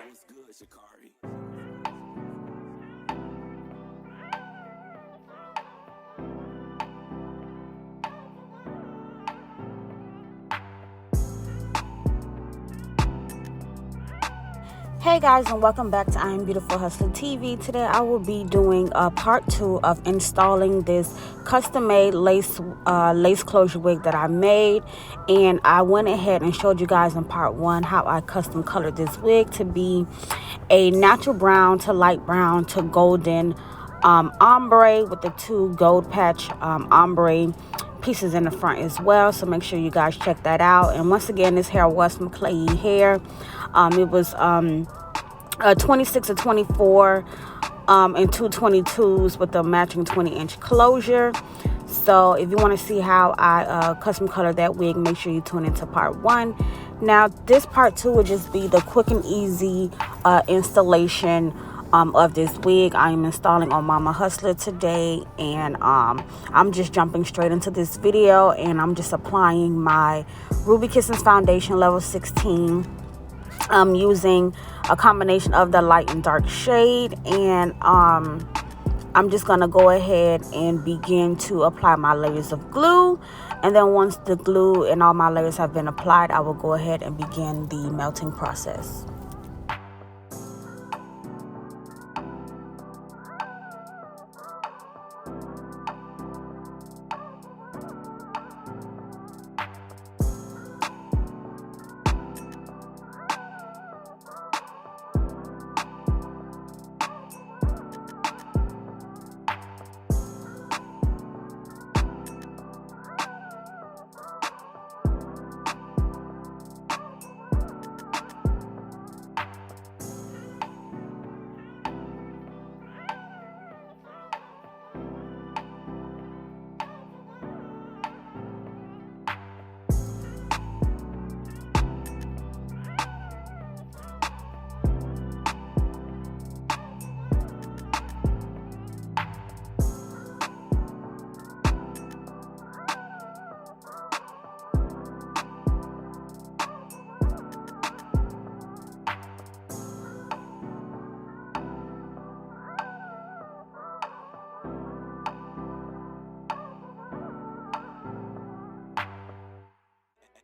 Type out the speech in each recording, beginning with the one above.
what's good, Shikari? Hey guys, and welcome back to IAmBeautifulHustlerTV. Today I will be doing part 2 of installing this custom-made lace closure wig that I made, and I went ahead and showed you guys in part 1 how I custom colored this wig to be a natural brown to light brown to golden ombre with the 2 gold patch ombre pieces in the front as well. So make sure you guys check that out. And once again, this hair was from Klaiyi hair. It was 26 or 24 and 2 22s with a matching 20-inch closure. So if you want to see how I custom color that wig, make sure you tune into part 1. Now this part 2 will just be the quick and easy installation of this wig. I am installing on Momma Hustler today, and I'm just jumping straight into this video, and I'm just applying my Ruby Kisses foundation level 16. I'm using a combination of the light and dark shade, and I'm just gonna go ahead and begin to apply my layers of glue. And then once the glue and all my layers have been applied, I will go ahead and begin the melting process.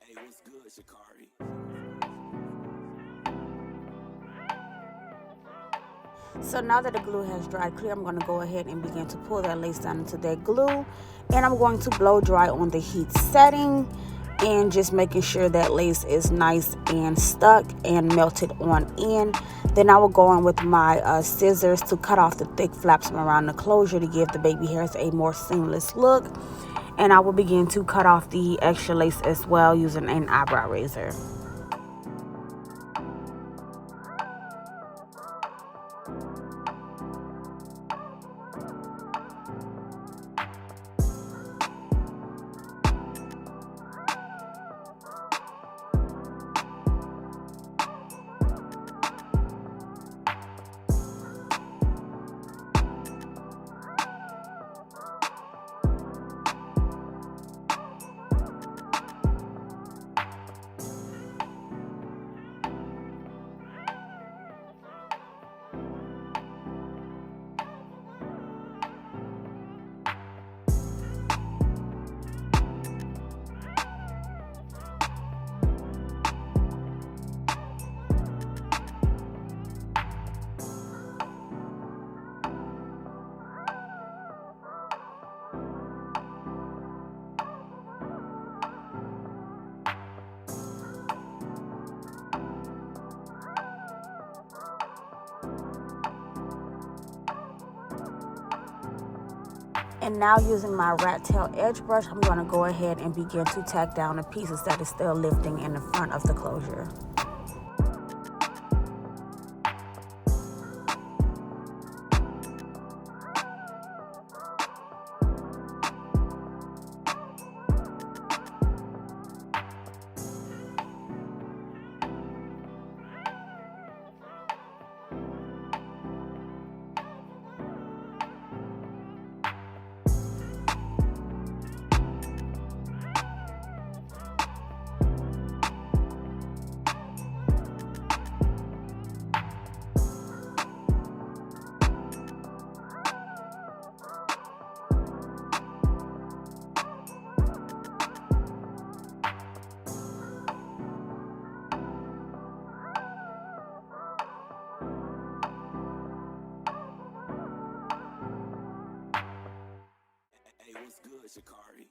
Hey, what's good, Shikari? So now that the glue has dried clear, I'm going to go ahead and begin to pull that lace down into that glue, and I'm going to blow dry on the heat setting, and just making sure that lace is nice and stuck and melted on in. Then I will go in with my scissors to cut off the thick flaps around the closure to give the baby hairs a more seamless look. And I will begin to cut off the extra lace as well using an eyebrow razor. And now using my rat tail edge brush, I'm going to go ahead and begin to tack down the pieces that is still lifting in the front of the closure. Shikari.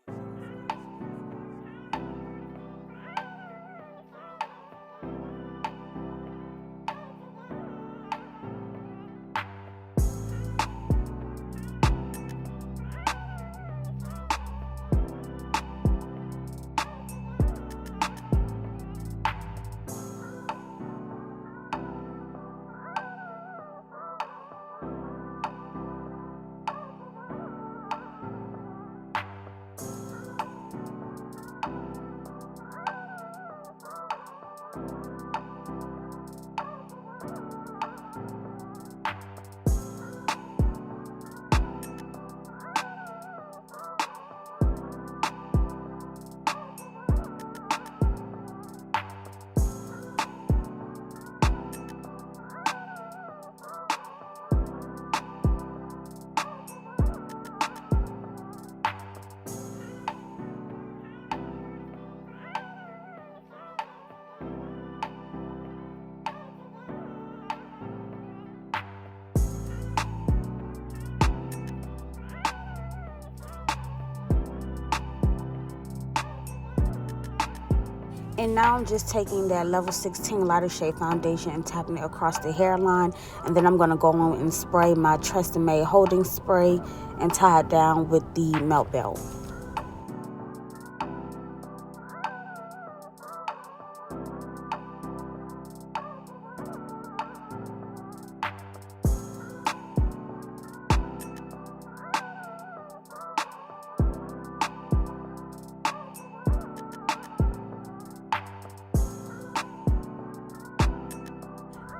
And now I'm just taking that level 16 lighter shade foundation and tapping it across the hairline. And then I'm going to go on and spray my Trust and Made holding spray and tie it down with the melt belt.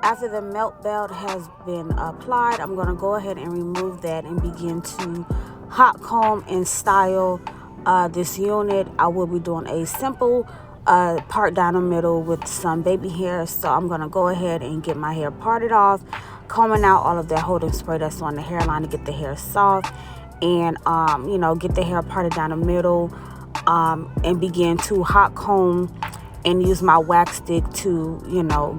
After the melt belt has been applied, I'm going to go ahead and remove that and begin to hot comb and style this unit. I will be doing a simple part down the middle with some baby hair. So I'm going to go ahead and get my hair parted off, combing out all of that holding spray that's on the hairline to get the hair soft, and get the hair parted down the middle, and begin to hot comb and use my wax stick to,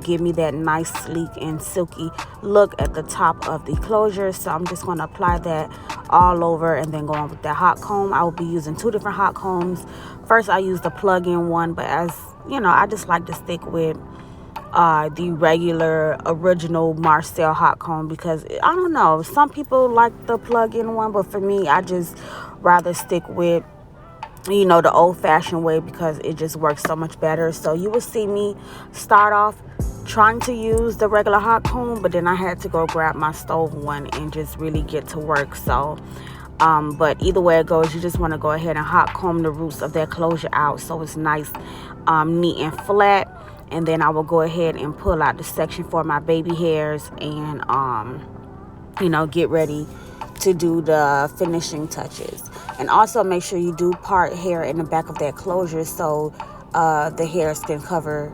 give me that nice, sleek, and silky look at the top of the closure. So I'm just going to apply that all over and then go on with that hot comb. I will be using 2 different hot combs. First, I use the plug-in one, but as you know, I just like to stick with the regular original Marcel hot comb because, I don't know, some people like the plug-in one, but for me, I just rather stick with the old-fashioned way because it just works so much better. So you will see me start off trying to use the regular hot comb, but then I had to go grab my stove one and just really get to work. So but either way it goes, you just want to go ahead and hot comb the roots of that closure out so it's nice, neat and flat. And then I will go ahead and pull out the section for my baby hairs and get ready to do the finishing touches. And also make sure you do part hair in the back of that closure so the hairs can cover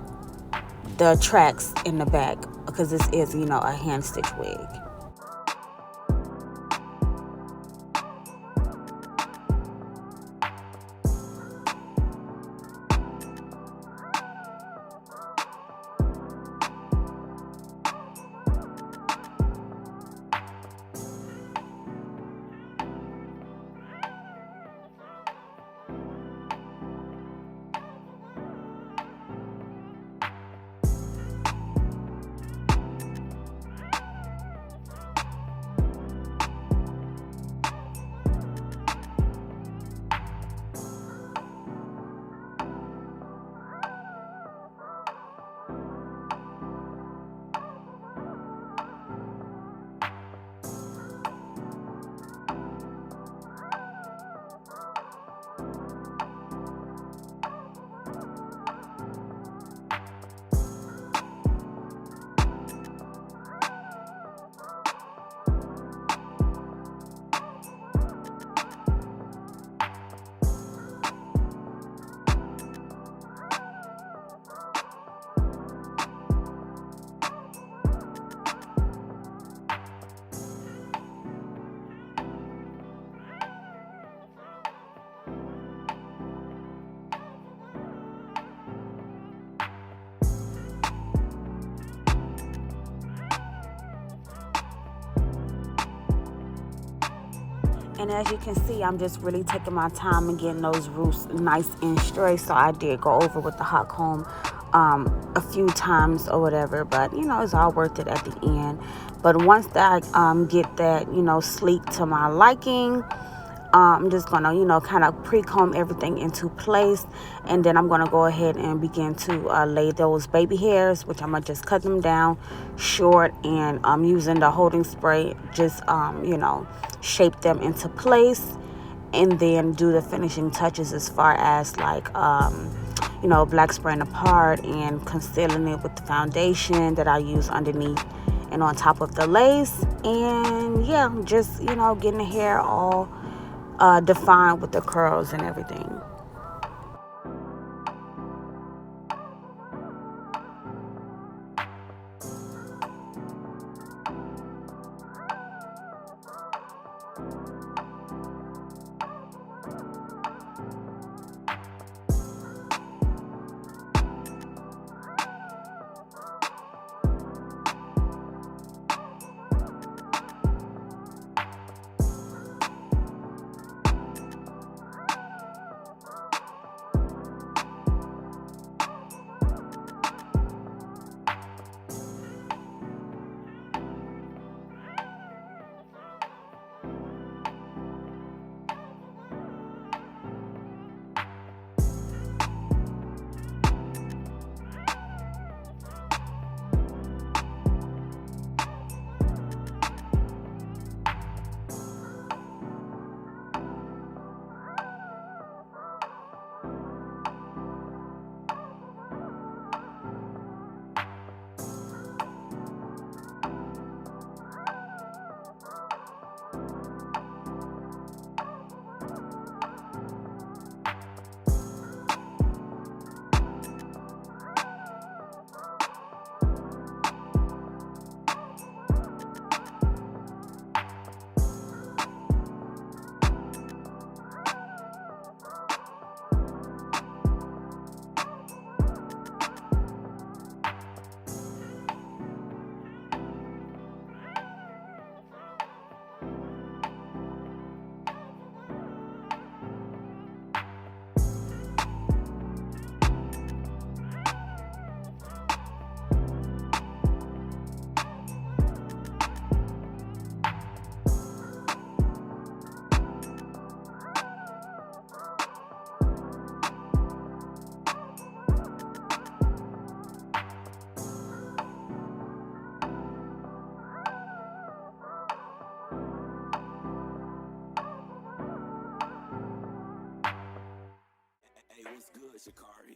the tracks in the back, because this is a hand stitch wig. And as you can see, I'm just really taking my time and getting those roots nice and straight. So I did go over with the hot comb a few times or whatever, but it's all worth it at the end. But once that get that sleek to my liking, I'm just gonna kind of pre-comb everything into place, and then I'm gonna go ahead and begin to lay those baby hairs, which I'm gonna just cut them down short, and I'm using the holding spray, just shape them into place, and then do the finishing touches as far as like black spraying the part and concealing it with the foundation that I use underneath and on top of the lace. And yeah, just getting the hair all defined with the curls and everything. Hey, what's good, Shakari?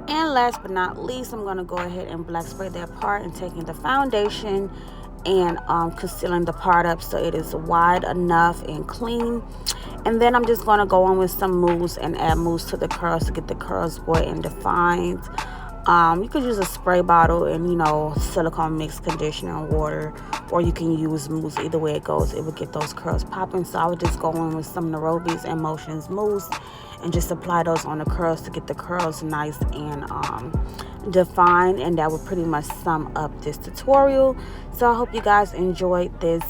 And last but not least, I'm going to go ahead and black spray that part and taking the foundation and concealing the part up so it is wide enough and clean. And then I'm just going to go on with some mousse and add mousse to the curls to get the curls wet and defined. You could use a spray bottle and silicone mixed conditioner and water, or you can use mousse. Either way it goes, it will get those curls popping. So I would just go in with some Narobi's and Motions mousse and just apply those on the curls to get the curls nice and defined. And that would pretty much sum up this tutorial. So I hope you guys enjoyed this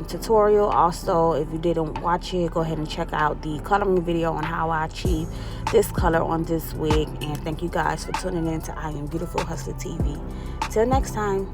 tutorial. Also, if you didn't watch it, go ahead and check out the coloring video on how I achieve this color on this wig. And thank you guys for tuning in to I Am Beautiful Hustler TV. Till next time.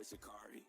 Shikari.